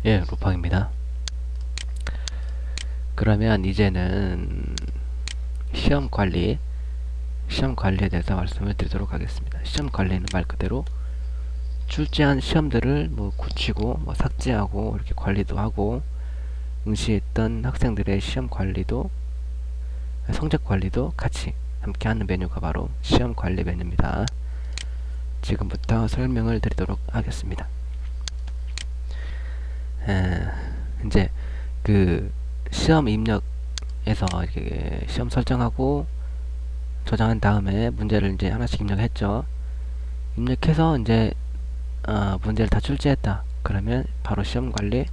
예, 루팡입니다. 그러면 이제는 시험 관리에 대해서 말씀을 드리도록 하겠습니다. 시험 관리는 말 그대로 출제한 시험들을 뭐 고치고 뭐 삭제하고 이렇게 관리도 하고, 응시했던 학생들의 시험 관리도, 성적 관리도 같이 함께 하는 메뉴가 바로 시험 관리 메뉴입니다. 지금부터 설명을 드리도록 하겠습니다. 이제 그 시험 입력에서 이렇게 시험 설정하고 저장한 다음에 문제를 이제 하나씩 입력했죠. 입력해서 이제 문제를 다 출제했다. 그러면 바로 시험 관리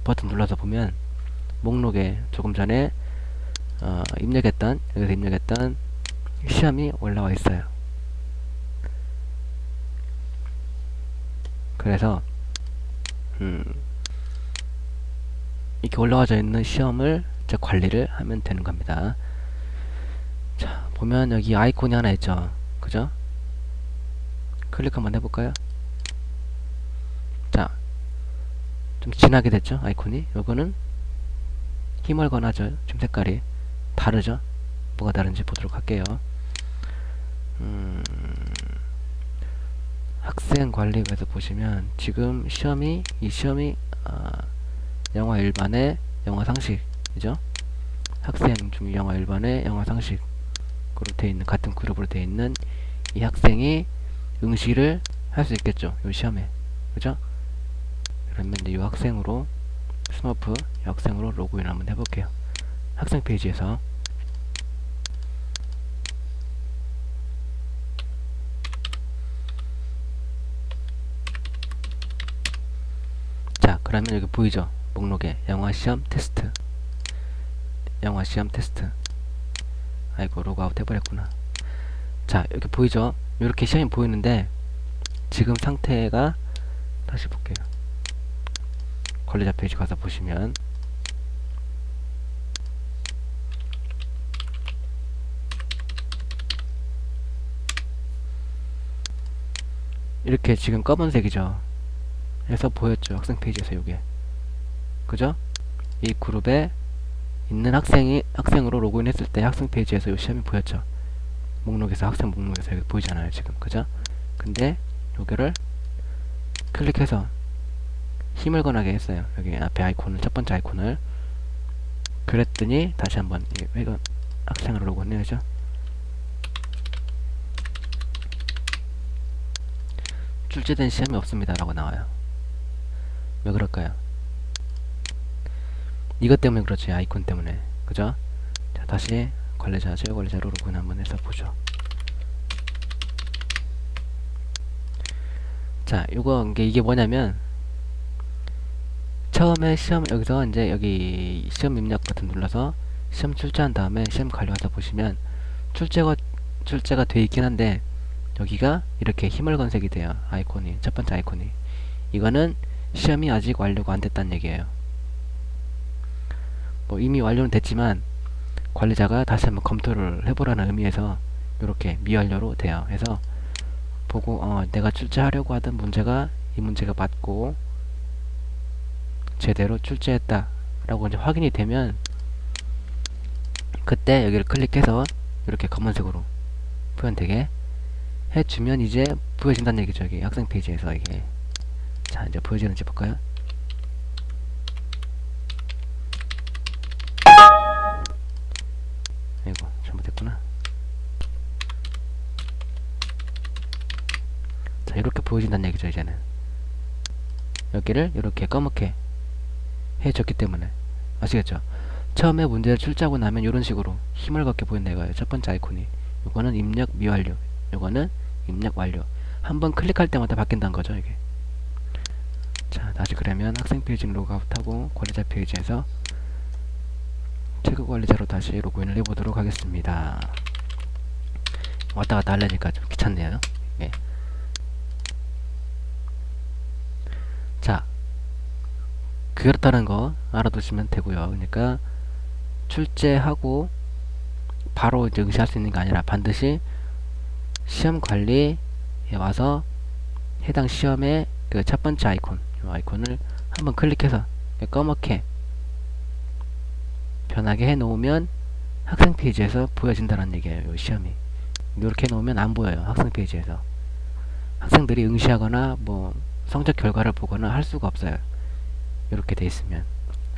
버튼 눌러서 보면 목록에 조금 전에 여기서 입력했던 시험이 올라와 있어요. 그래서 이렇게 올라와져 있는 시험을 이제 관리를 하면 되는 겁니다. 자, 보면 여기 아이콘이 하나 있죠. 그죠? 클릭 한번 해볼까요? 자, 좀 진하게 됐죠? 아이콘이. 요거는 희멀건하죠. 지금 색깔이 다르죠? 뭐가 다른지 보도록 할게요. 학생 관리에서 보시면 지금 이 시험이 영어 일반의 영어 상식이죠. 학생 중 영어 일반의 영어 상식으로 되어 있는, 같은 그룹으로 되어 있는 이 학생이 응시를 할 수 있겠죠. 이 시험에. 그죠? 그러면 이제 이 학생으로 스머프 이 학생으로 로그인 한번 해볼게요. 학생 페이지에서 자, 그러면 여기 보이죠? 목록에 영어 시험 테스트, 영어 시험 테스트. 아이고, 로그아웃 해버렸구나. 자, 여기 보이죠? 이렇게 시험이 보이는데 지금 상태가, 다시 볼게요. 관리자 페이지 가서 보시면 이렇게 지금 검은색이죠. 해서 보였죠. 학생 페이지에서 요게. 그죠? 이 그룹에 있는 학생으로 로그인했을 때 학생 페이지에서 요 시험이 보였죠. 목록에서, 학생 목록에서 여기 보이잖아요. 지금. 그죠? 근데 요거를 클릭해서 힘을 건하게 했어요. 여기 앞에 아이콘을, 첫 번째 아이콘을. 그랬더니 다시 한번 이거 학생으로 로그인해야죠. 출제된 시험이 없습니다 라고 나와요. 왜 그럴까요? 이것 때문에 그렇지. 아이콘 때문에. 그죠? 자, 다시 관리자, 제어 관리자로 로그인 한번 해서 보죠. 자, 이게 뭐냐면, 처음에 시험, 여기서 이제 여기 시험 입력 버튼 눌러서 시험 출제한 다음에 시험 관리 와서 보시면 출제가 돼 있긴 한데, 여기가 이렇게 힘을 건색이 돼요. 아이콘이, 첫 번째 아이콘이. 이거는 시험이 아직 완료가 안 됐다는 얘기예요. 뭐 이미 완료는 됐지만 관리자가 다시 한번 검토를 해보라는 의미에서 이렇게 미완료로 돼요. 그래서 보고 내가 출제하려고 하던 문제가, 이 문제가 맞고 제대로 출제했다 라고 이제 확인이 되면, 그때 여기를 클릭해서 이렇게 검은색으로 표현되게 해주면 이제 보여진다는 얘기죠. 여기 학생 페이지에서 이게. 자, 이제 보여지는지 볼까요? 아이고, 잘못했구나. 자, 이렇게 보여진다는 얘기죠. 이제는 여기를 이렇게 검게 해줬기 때문에. 아시겠죠? 처음에 문제를 출제하고 나면 이런 식으로 힘을 걷게 보인다 이거예요. 첫 번째 아이콘이. 이거는 입력 미완료, 이거는 입력 완료. 한번 클릭할 때마다 바뀐다는 거죠. 이게. 자, 다시 그러면 학생 페이지는 로그아웃하고 관리자 페이지에서 체크 관리자로 다시 로그인을 해보도록 하겠습니다. 왔다 갔다 하려니까 좀 귀찮네요. 예. 자, 그렇다는 거 알아두시면 되고요. 그러니까 출제하고 바로 이제 응시할 수 있는 게 아니라 반드시 시험 관리에 와서 해당 시험의 그 첫 번째 아이콘, 이 아이콘을 한번 클릭해서 검게 변하게 해 놓으면 학생 페이지에서 보여진다는 얘기예요. 요 시험이 이렇게 해 놓으면 안 보여요. 학생 페이지에서 학생들이 응시하거나 뭐 성적 결과를 보거나 할 수가 없어요. 이렇게 돼 있으면.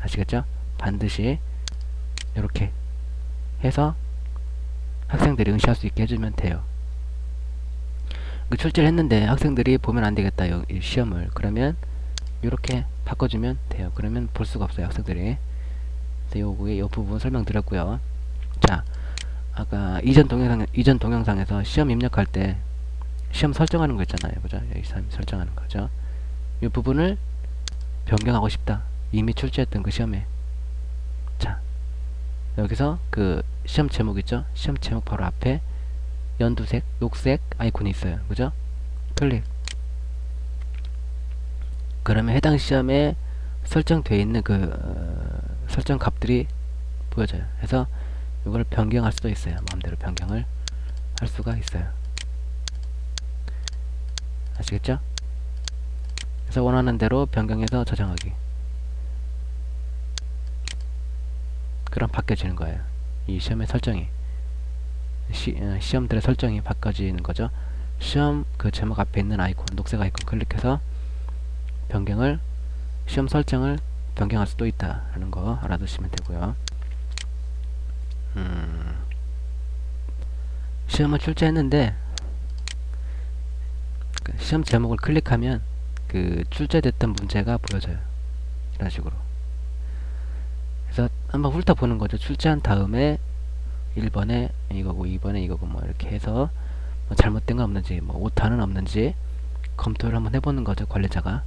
아시겠죠? 반드시 이렇게 해서 학생들이 응시할 수 있게 해주면 돼요. 그 출제를 했는데 학생들이 보면 안 되겠다, 이 시험을. 그러면 이렇게 바꿔주면 돼요. 그러면 볼 수가 없어요, 학생들이. 이 부분 설명드렸고요. 자, 아까 이전 동영상에서 시험 입력할 때 시험 설정하는 거 있잖아요. 그죠? 여기 설정하는 거죠. 이 부분을 변경하고 싶다. 이미 출제했던 그 시험에. 자, 여기서 그 시험 제목 있죠? 시험 제목 바로 앞에 연두색, 녹색 아이콘이 있어요. 그죠? 클릭. 그러면 해당 시험에 설정되어 있는 설정 값들이 보여져요. 그래서 이걸 변경할 수도 있어요. 마음대로 변경을 할 수가 있어요. 아시겠죠? 그래서 원하는 대로 변경해서 저장하기. 그럼 바뀌어지는 거예요. 이 시험의 설정이. 시험들의 설정이 바꿔지는 거죠. 시험 그 제목 앞에 있는 아이콘, 녹색 아이콘 클릭해서 시험 설정을 변경할 수도 있다라는 거 알아두시면 되고요. 시험을 출제했는데 시험 제목을 클릭하면 그 출제됐던 문제가 보여져요. 이런 식으로. 그래서 한번 훑어보는 거죠. 출제한 다음에 1번에 이거고 2번에 이거고 뭐 이렇게 해서 뭐 잘못된 거 없는지 뭐 오타는 없는지 검토를 한번 해보는 거죠. 관리자가.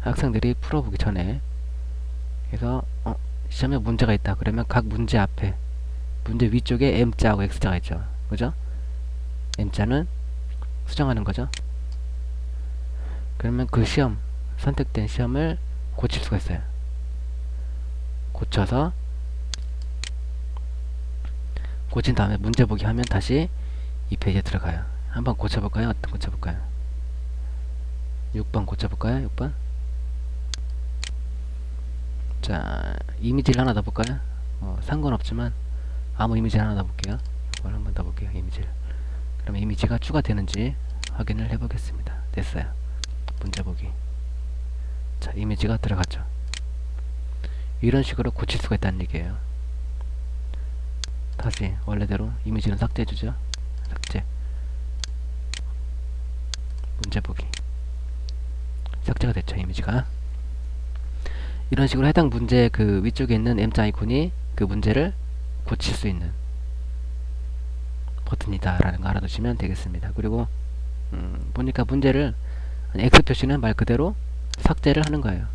학생들이 풀어보기 전에. 그래서 시험에 문제가 있다. 그러면 각 문제 앞에 문제 위쪽에 M자하고 X자가 있죠. 그죠? M자는 수정하는 거죠. 그러면 그 시험, 선택된 시험을 고칠 수가 있어요. 고쳐서 고친 다음에 문제 보기 하면 다시 이 페이지에 들어가요. 한번 고쳐볼까요? 어떤 고쳐볼까요? 6번 고쳐볼까요? 6번. 자, 이미지를 하나 더 볼까요? 상관없지만 아무 이미지를 하나 더 볼게요. 이걸 한번 더 볼게요. 이미지를. 그러면 이미지가 추가되는지 확인을 해보겠습니다. 됐어요. 문제 보기. 자, 이미지가 들어갔죠. 이런 식으로 고칠 수가 있다는 얘기예요. 다시 원래대로 이미지는 삭제해주죠. 삭제. 문제 보기. 삭제가 됐죠. 이미지가. 이런 식으로 해당 문제 그 위쪽에 있는 M자 아이콘이 그 문제를 고칠 수 있는 버튼이다 라는 거 알아두시면 되겠습니다. 그리고 보니까 문제를 X 표시는 말 그대로 삭제를 하는 거예요.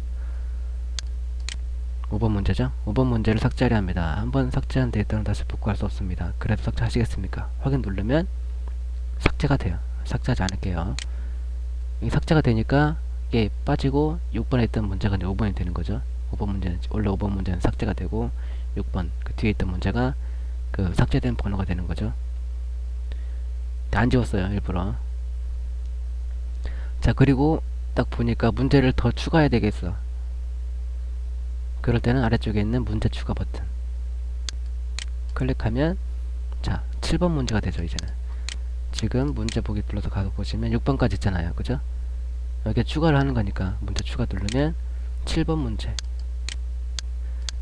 5번 문제죠. 5번 문제를 삭제하려 합니다. 한번 삭제한 데이터는 다시 복구할 수 없습니다. 그래도 삭제하시겠습니까? 확인 누르면 삭제가 돼요. 삭제하지 않을게요. 이 삭제가 되니까 이게 빠지고 6번에 있던 문제가 이제 5번이 되는 거죠. 5번 문제는 원래 5번 문제는 삭제가 되고 6번 그 뒤에 있던 문제가 그 삭제된 번호가 되는 거죠. 안 지웠어요. 일부러. 자, 그리고 딱 보니까 문제를 더 추가해야 되겠어. 그럴 때는 아래쪽에 있는 문제 추가 버튼 클릭하면 자 7번 문제가 되죠. 이제는 지금 문제 보기 불러서 가서 보시면 6번까지 있잖아요. 그죠? 여기에 추가를 하는 거니까 문제 추가 누르면 7번 문제를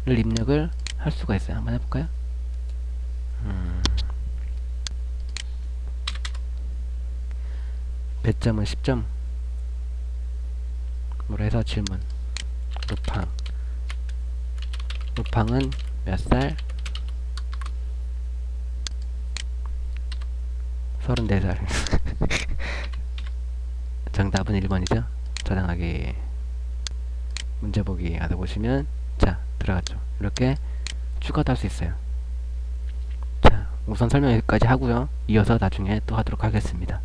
입력을 할 수가 있어요. 한번 해볼까요? 배점은 10점 으로 해서 질문. 루팡은 몇 살? 34살. 정답은 1번이죠. 저장하기. 문제 보기 하다 보시면 자 들어갔죠. 이렇게 추가도 할 수 있어요. 자 우선 설명 여기까지 하고요. 이어서 나중에 또 하도록 하겠습니다.